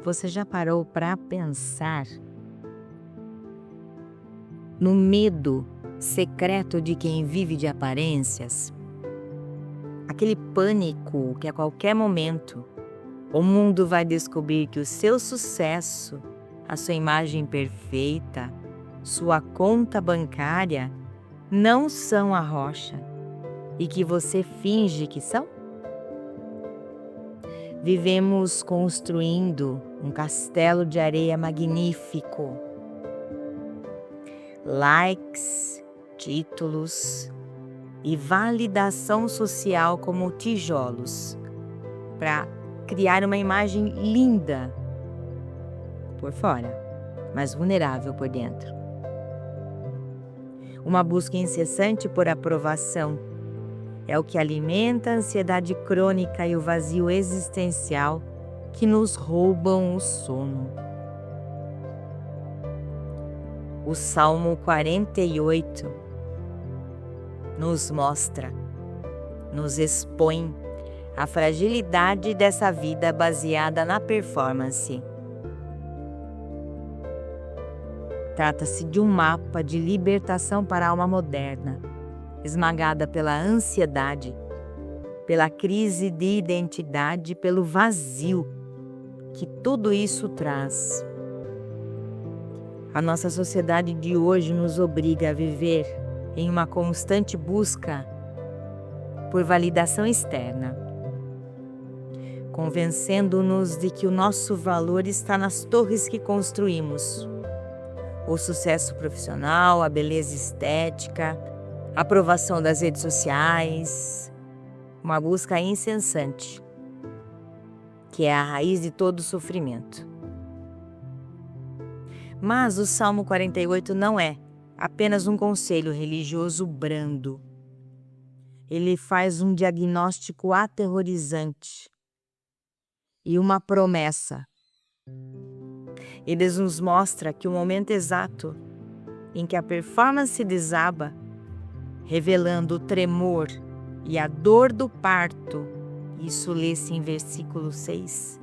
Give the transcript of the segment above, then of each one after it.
Você já parou para pensar no medo secreto de quem vive de aparências? Aquele pânico que a qualquer momento o mundo vai descobrir que o seu sucesso, a sua imagem perfeita, sua conta bancária não são a rocha e que você finge que são? Vivemos construindo um castelo de areia magnífico. Likes, títulos e validação social como tijolos para criar uma imagem linda por fora, mas vulnerável por dentro. Uma busca incessante por aprovação é o que alimenta a ansiedade crônica e o vazio existencial que nos roubam o sono. O Salmo 48 nos mostra, nos expõe a fragilidade dessa vida baseada na performance. Trata-se de um mapa de libertação para a alma moderna, esmagada pela ansiedade, pela crise de identidade, pelo vazio que tudo isso traz. A nossa sociedade de hoje nos obriga a viver em uma constante busca por validação externa, convencendo-nos de que o nosso valor está nas torres que construímos. O sucesso profissional, a beleza estética, a aprovação das redes sociais, uma busca incessante, que é a raiz de todo sofrimento. Mas o Salmo 48 não é apenas um conselho religioso brando. Ele faz um diagnóstico aterrorizante e uma promessa. Ele nos mostra que o momento exato em que a performance desaba, revelando o tremor e a dor do parto, isso lê-se em versículo 6,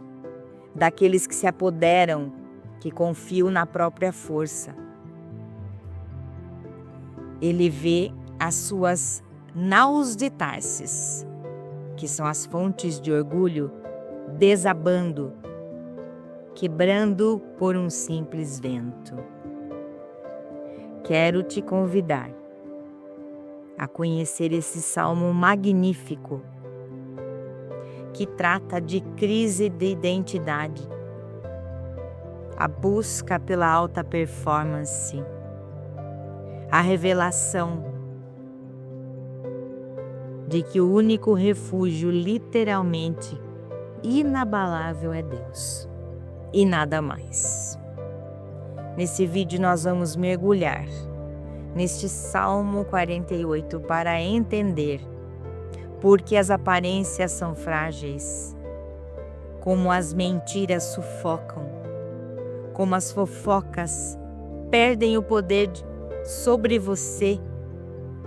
daqueles que se apoderam, que confiam na própria força. Ele vê as suas naus de Tarsis, que são as fontes de orgulho, desabando, quebrando por um simples vento. Quero te convidar a conhecer esse salmo magnífico que trata de crise de identidade, a busca pela alta performance, a revelação de que o único refúgio literalmente inabalável é Deus e nada mais. Nesse vídeo nós vamos mergulhar neste Salmo 48 para entender por que as aparências são frágeis, como as mentiras sufocam, como as fofocas perdem o poder sobre você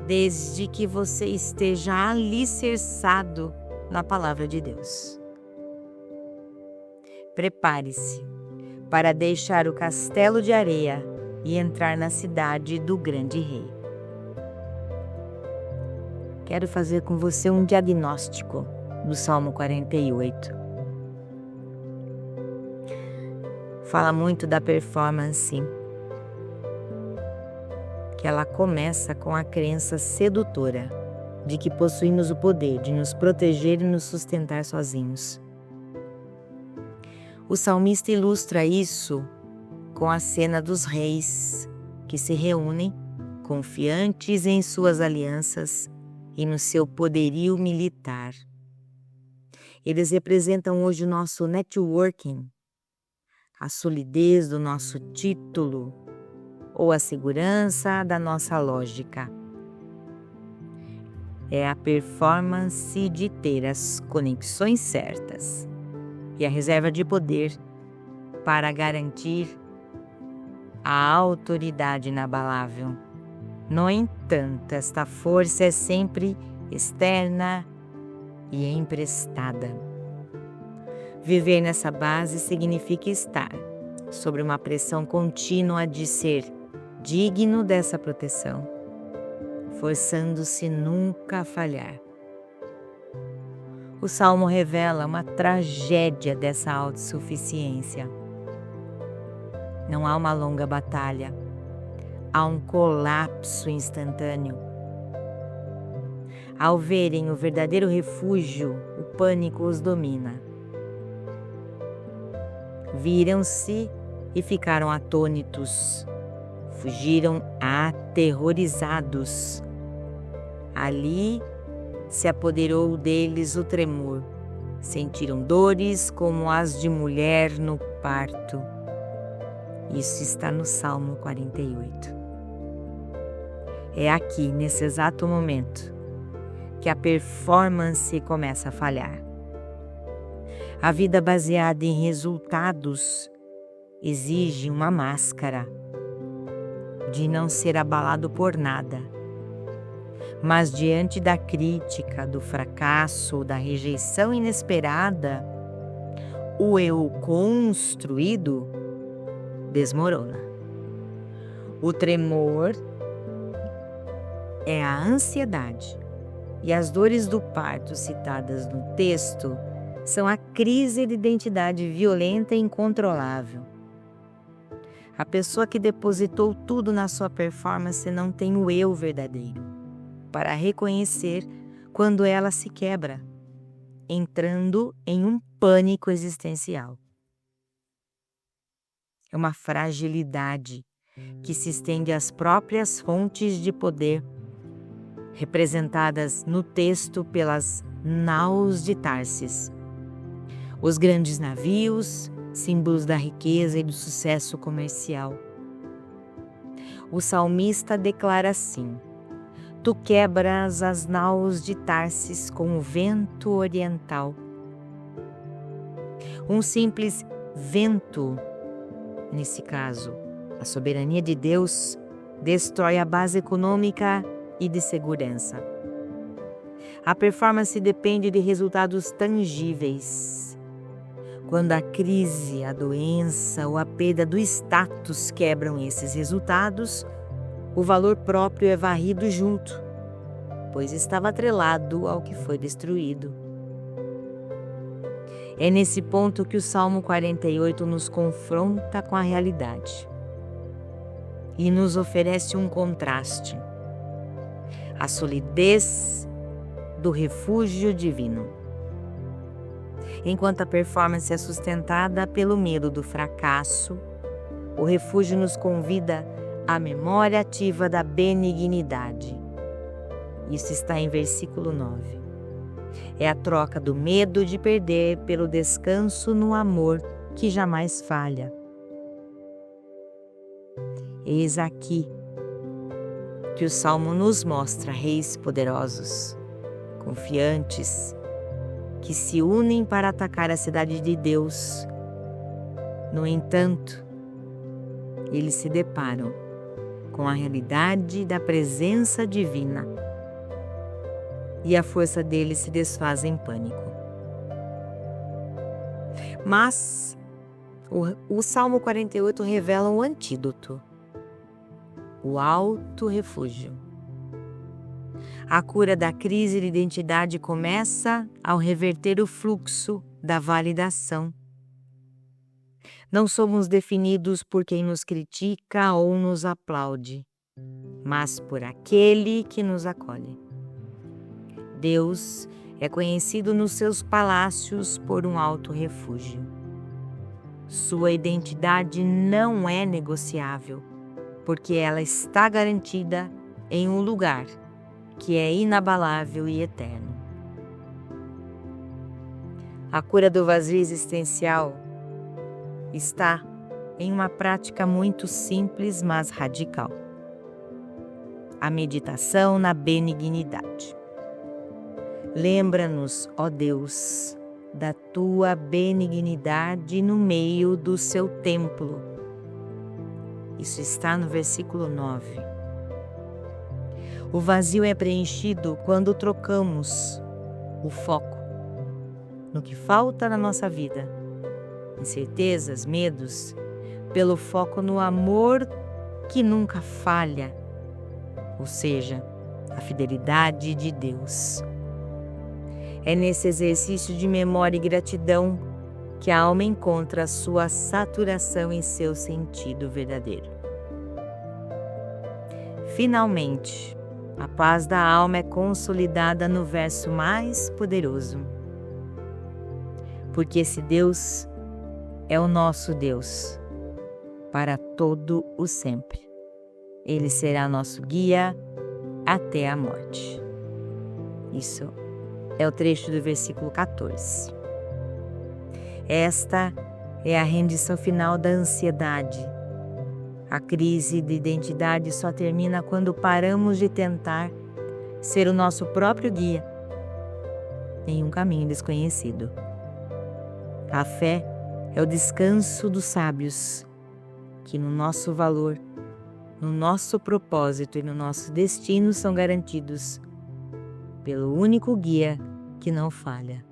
desde que você esteja alicerçado na palavra de Deus. Prepare-se para deixar o castelo de areia e entrar na cidade do grande rei. Quero fazer com você um diagnóstico do Salmo 48. Fala muito da performance, que ela começa com a crença sedutora de que possuímos o poder de nos proteger e nos sustentar sozinhos. O salmista ilustra isso com a cena dos reis que se reúnem, confiantes em suas alianças e no seu poderio militar. Eles representam hoje o nosso networking, a solidez do nosso título ou a segurança da nossa lógica. É a performance de ter as conexões certas e a reserva de poder para garantir a autoridade inabalável. No entanto, esta força é sempre externa e emprestada. Viver nessa base significa estar sobre uma pressão contínua de ser digno dessa proteção, forçando-se nunca a falhar. O Salmo revela uma tragédia dessa autossuficiência. Não há uma longa batalha, há um colapso instantâneo. Ao verem o verdadeiro refúgio, o pânico os domina. Viram-se e ficaram atônitos, fugiram aterrorizados. Ali se apoderou deles o tremor, sentiram dores como as de mulher no parto. Isso está no Salmo 48. É aqui, nesse exato momento, que a performance começa a falhar. A vida baseada em resultados exige uma máscara de não ser abalado por nada. Mas diante da crítica, do fracasso ou da rejeição inesperada, o eu construído desmorona. O tremor é a ansiedade, e as dores do parto citadas no texto são a crise de identidade violenta e incontrolável. A pessoa que depositou tudo na sua performance não tem o eu verdadeiro para reconhecer quando ela se quebra, entrando em um pânico existencial. É uma fragilidade que se estende às próprias fontes de poder, representadas no texto pelas naus de Tarsis. Os grandes navios, símbolos da riqueza e do sucesso comercial. O salmista declara assim: Tu quebras as naus de Tarsis com o vento oriental. Um simples vento, nesse caso, a soberania de Deus, destrói a base econômica e de segurança. A performance depende de resultados tangíveis. Quando a crise, a doença ou a perda do status quebram esses resultados, o valor próprio é varrido junto, pois estava atrelado ao que foi destruído. É nesse ponto que o Salmo 48 nos confronta com a realidade e nos oferece um contraste: a solidez do refúgio divino. Enquanto a performance é sustentada pelo medo do fracasso, o refúgio nos convida à memória ativa da benignidade. Isso está em versículo 9. É a troca do medo de perder pelo descanso no amor que jamais falha. Eis aqui que o Salmo nos mostra reis poderosos, confiantes, que se unem para atacar a cidade de Deus. No entanto, eles se deparam com a realidade da presença divina e a força deles se desfaz em pânico. Mas o Salmo 48 revela um antídoto: o alto refúgio. A cura da crise de identidade começa ao reverter o fluxo da validação. Não somos definidos por quem nos critica ou nos aplaude, mas por aquele que nos acolhe. Deus é conhecido nos seus palácios por um alto refúgio. Sua identidade não é negociável, porque ela está garantida em um lugar que é inabalável e eterno. A cura do vazio existencial está em uma prática muito simples, mas radical: a meditação na benignidade. Lembra-nos, ó Deus, da tua benignidade no meio do seu templo. Isso está no versículo 9. O vazio é preenchido quando trocamos o foco no que falta na nossa vida, incertezas, medos, pelo foco no amor que nunca falha, ou seja, a fidelidade de Deus. É nesse exercício de memória e gratidão que a alma encontra a sua saturação em seu sentido verdadeiro. Finalmente, a paz da alma é consolidada no verso mais poderoso. Porque esse Deus é o nosso Deus, para todo o sempre. Ele será nosso guia até a morte. Isso é o trecho do versículo 14. Esta é a rendição final da ansiedade. A crise de identidade só termina quando paramos de tentar ser o nosso próprio guia em um caminho desconhecido. A fé é o descanso dos sábios, que no nosso valor, no nosso propósito e no nosso destino são garantidos pelo único guia que não falha,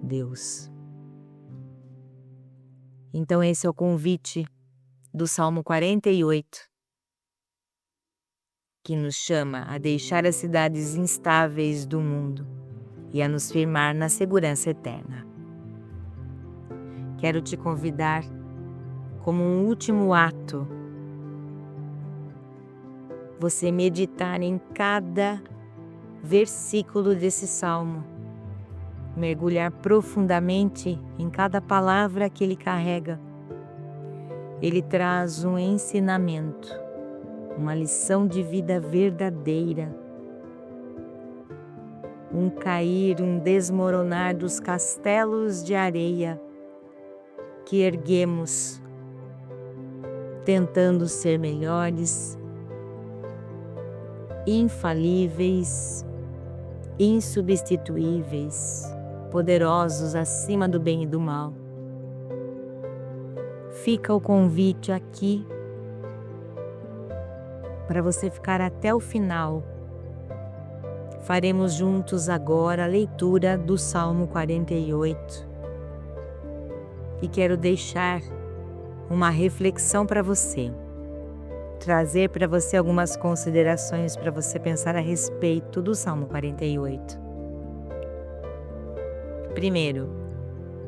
Deus. Então esse é o convite do Salmo 48, que nos chama a deixar as cidades instáveis do mundo e a nos firmar na segurança eterna. Quero te convidar, como um último ato, você meditar em cada versículo desse salmo, mergulhar profundamente em cada palavra que ele carrega. Ele traz um ensinamento, uma lição de vida verdadeira, um cair, um desmoronar dos castelos de areia que erguemos, tentando ser melhores, infalíveis, insubstituíveis, poderosos acima do bem e do mal. Fica o convite aqui para você ficar até o final. Faremos juntos agora a leitura do Salmo 48. E quero deixar uma reflexão para você, trazer para você algumas considerações para você pensar a respeito do Salmo 48. Primeiro,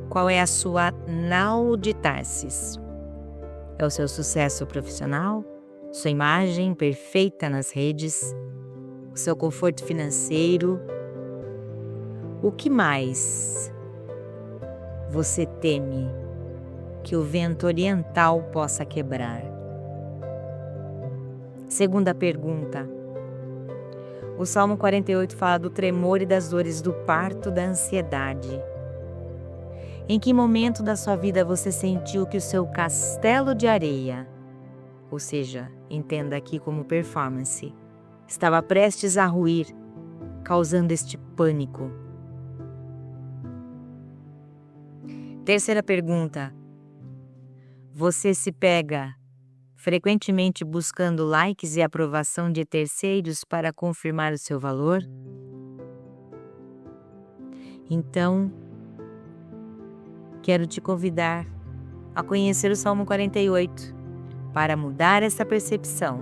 qual é a sua nau de Tarsis? É o seu sucesso profissional? Sua imagem perfeita nas redes? O seu conforto financeiro? O que mais você teme que o vento oriental possa quebrar? Segunda pergunta. O Salmo 48 fala do tremor e das dores do parto da ansiedade. Em que momento da sua vida você sentiu que o seu castelo de areia, ou seja, entenda aqui como performance, estava prestes a ruir, causando este pânico? Terceira pergunta. Você se pega frequentemente buscando likes e aprovação de terceiros para confirmar o seu valor? Então, quero te convidar a conhecer o Salmo 48 para mudar essa percepção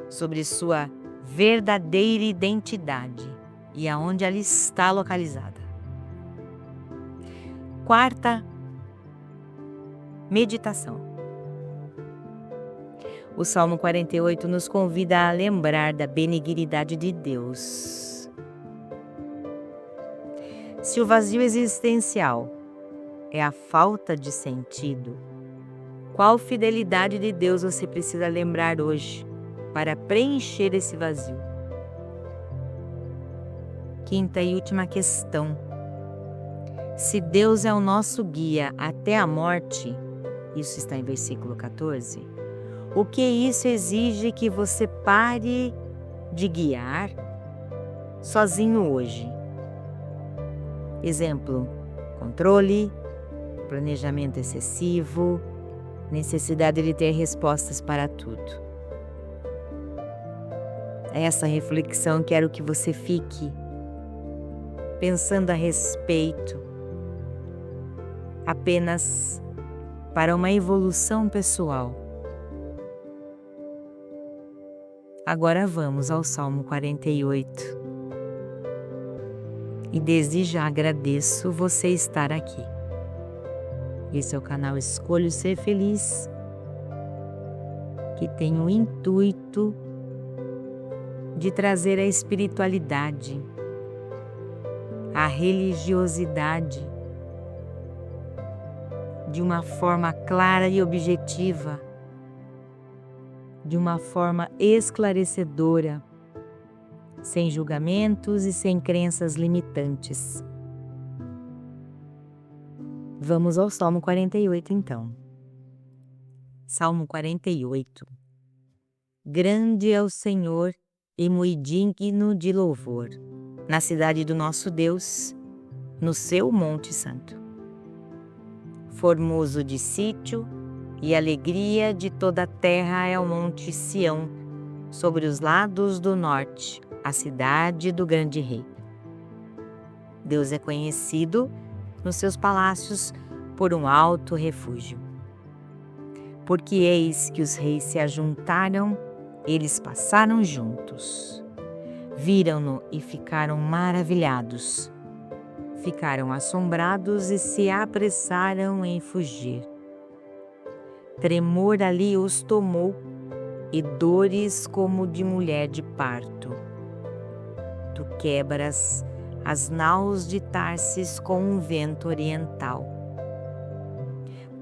sobre sua verdadeira identidade e aonde ela está localizada. Quarta meditação. O Salmo 48 nos convida a lembrar da benignidade de Deus. Se o vazio existencial é a falta de sentido, qual fidelidade de Deus você precisa lembrar hoje para preencher esse vazio? Quinta e última questão. Se Deus é o nosso guia até a morte, isso está em versículo 14, o que isso exige que você pare de guiar sozinho hoje? Exemplo, controle, planejamento excessivo, necessidade de ter respostas para tudo. Essa reflexão quero que você fique pensando a respeito, apenas para uma evolução pessoal. Agora vamos ao Salmo 48. E desde já agradeço você estar aqui. Esse é o canal Escolho Ser Feliz, que tem o intuito de trazer a espiritualidade, a religiosidade, de uma forma clara e objetiva, de uma forma esclarecedora, sem julgamentos e sem crenças limitantes. Vamos ao Salmo 48 então. Salmo 48. Grande é o Senhor e muito digno de louvor, na cidade do nosso Deus, no seu Monte Santo. Formoso de sítio e alegria de toda a terra é o Monte Sião, sobre os lados do norte, a cidade do grande rei. Deus é conhecido nos seus palácios por um alto refúgio. Porque eis que os reis se ajuntaram, eles passaram juntos. Viram-no e ficaram maravilhados. Ficaram assombrados e se apressaram em fugir. Tremor ali os tomou e dores como de mulher de parto. Tu quebras as naus de Tarsis com um vento oriental.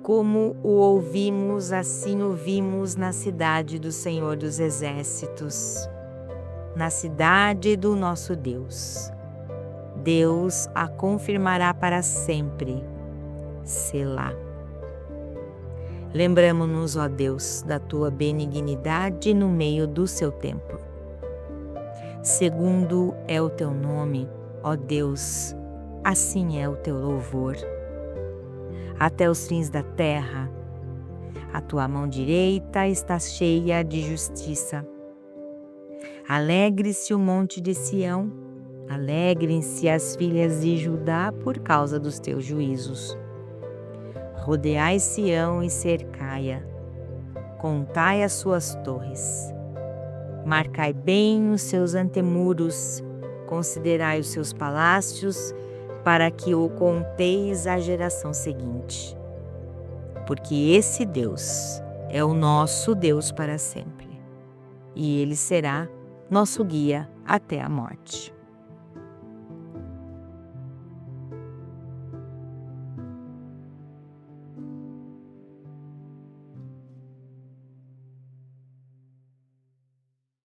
Como o ouvimos, assim o vimos na cidade do Senhor dos Exércitos, na cidade do nosso Deus. Deus a confirmará para sempre. Selá. Lembramo-nos, ó Deus, da tua benignidade no meio do seu templo. Segundo é o teu nome, ó Deus, assim é o teu louvor. Até os fins da terra, a tua mão direita está cheia de justiça. Alegre-se o monte de Sião, alegrem-se as filhas de Judá por causa dos teus juízos. Rodeai Sião e cercai-a, contai as suas torres. Marcai bem os seus antemuros, considerai os seus palácios, para que o conteis à geração seguinte. Porque esse Deus é o nosso Deus para sempre, e Ele será nosso guia até a morte.